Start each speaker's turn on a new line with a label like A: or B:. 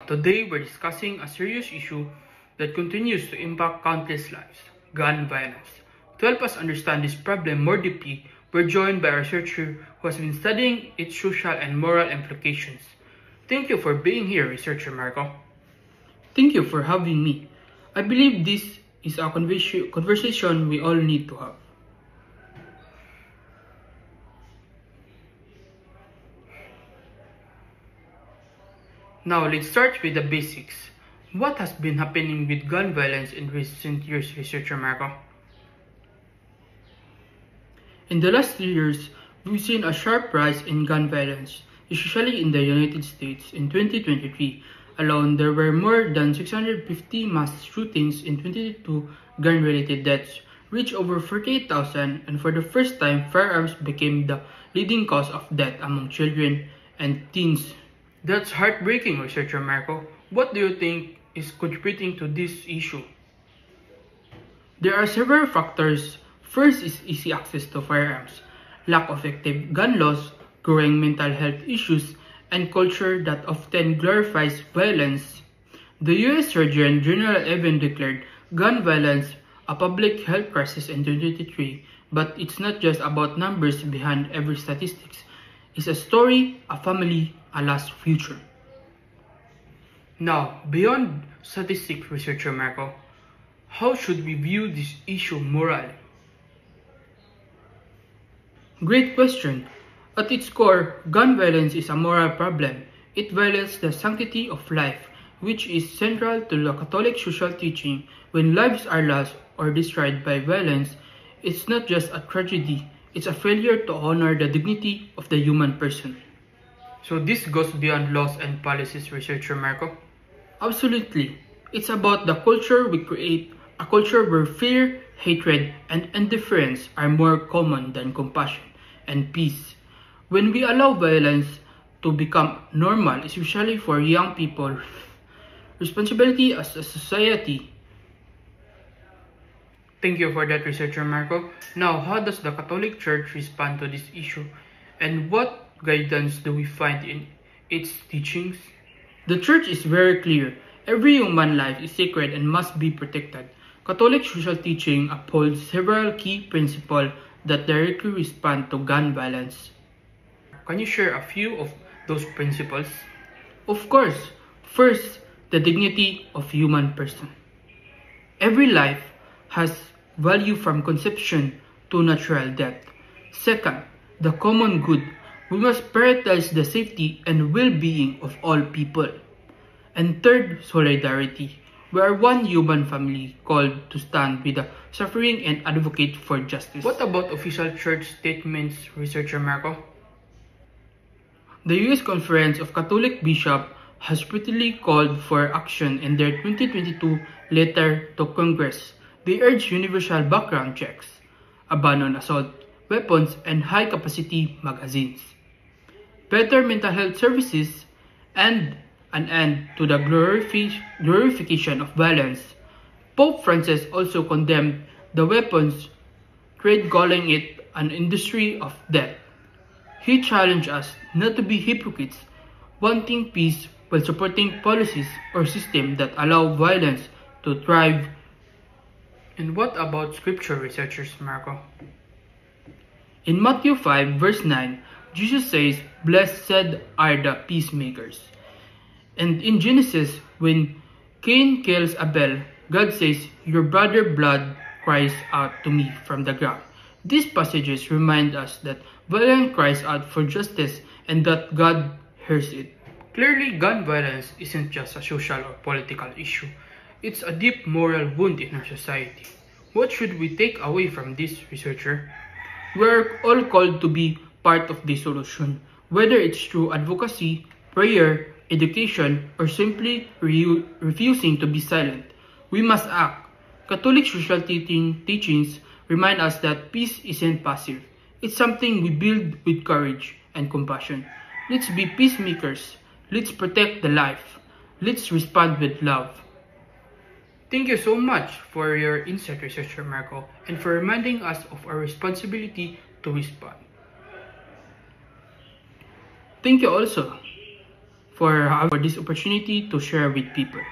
A: Today we're discussing a serious issue that continues to impact countless lives, gun violence. To help us understand this problem more deeply, we're joined by a researcher who has been studying its social and moral implications. Thank you for being here, researcher Marco. Thank you for having me. I believe this is a conversation we all need to have. Now let's start with the basics. What has been happening with gun violence in recent years, researcher Marco? In the last 3 years, we've seen a sharp rise in gun violence, especially in the United States. In 2023 alone, there were more than 650 mass shootings in 22 gun-related deaths, reached over 48,000, and for the first time, firearms became the leading cause of death among children and teens. That's heartbreaking, researcher Marco. What do you think is contributing to this issue? There are several factors. First is easy access to firearms, lack of effective gun laws, growing mental health issues, and culture that often glorifies violence. The US Surgeon General even declared gun violence a public health crisis in 2023, but it's not just about numbers behind every statistics. It's a story, a family, a lost future. Now, beyond statistics, researcher Marco, how should we view this issue morally? Great question. At its core, gun violence is a moral problem. It violates the sanctity of life, which is central to the Catholic social teaching. When lives are lost or destroyed by violence, it's not just a tragedy, it's a failure to honor the dignity of the human person. So this goes beyond laws and policies, researcher Marco? Absolutely. It's about the culture we create, a culture where fear, hatred, and indifference are more common than compassion and peace. When we allow violence to become normal, especially for young people, responsibility as a society. Thank you for that, researcher Marco. Now, how does the Catholic Church respond to this issue, and what guidance do we find in its teachings? The Church is very clear. Every human life is sacred and must be protected. Catholic social teaching upholds several key principles that directly respond to gun violence. Can you share a few of those principles? Of course. First, the dignity of human person. Every life has value from conception to natural death. Second, the common good. We must prioritize the safety and well-being of all people. And third, solidarity. We are one human family called to stand with the suffering and advocate for justice. What about official church statements, researcher Marco? The U.S. Conference of Catholic Bishops has repeatedly called for action in their 2022 letter to Congress. They urge universal background checks, a ban on assault weapons and high-capacity magazines, better mental health services, and an end to the glorification of violence. Pope Francis also condemned the weapons trade, calling it an industry of death. He challenged us not to be hypocrites, wanting peace while supporting policies or systems that allow violence to thrive. And what about scripture, researchers Marco? In Matthew 5 verse 9, Jesus says, "Blessed are the peacemakers." And in Genesis, when Cain kills Abel, God says, "Your brother's blood cries out to me from the ground." These passages remind us that violence cries out for justice and that God hears it. Clearly, gun violence isn't just a social or political issue. It's a deep moral wound in our society. What should we take away from this, researcher? We're all called to be part of the solution, whether it's through advocacy, prayer, education, or simply refusing to be silent. We must act. Catholic social teachings remind us that peace isn't passive. It's something we build with courage and compassion. Let's be peacemakers. Let's protect the life. Let's respond with love. Thank you so much for your insight, researcher Marco, and for reminding us of our responsibility to respond. Thank you also for this opportunity to share with people.